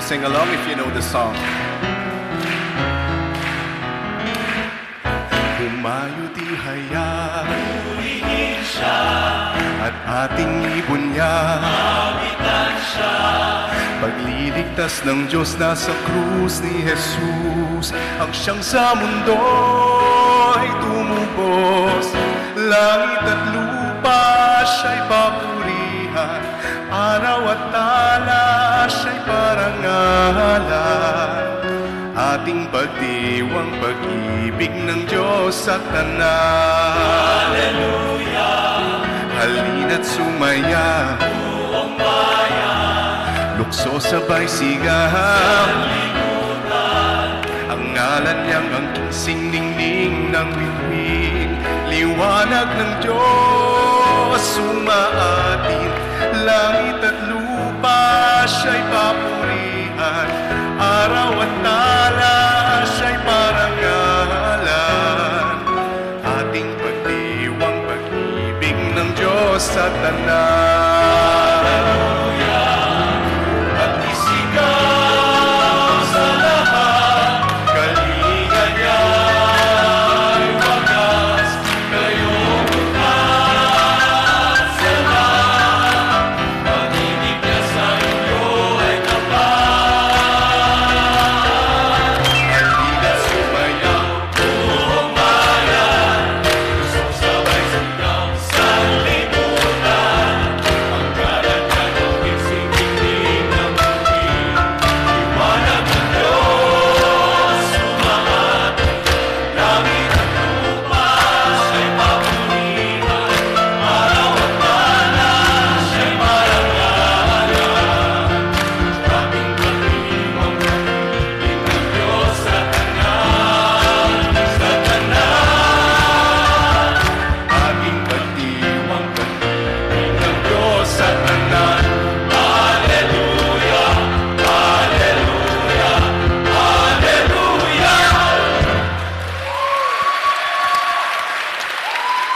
sing along if you know the song. Humayo di hayag, purihin siya, at ating ibon niya, awitan siya. Pagliligtas ng Diyos nasa krus ni Jesus, ang siyang sa mundo'y tumubos. Langit at lupa siya'y papurihan, araw at tala siya'y parangalan. Ating pagdiwang pag-ibig ng Diyos sa tanan. Hallelujah! Halina't sumaya, buong bayan, lukso sabay sigahan, ang ngalan niyang ang kinsing ningning ng bituin. Liwanag ng Diyos sumaatin, langit at lupa siya'y papurihan, araw at tala siya'y parangalan. Ating pagdiwang pag-ibig ng Diyos sa tanan.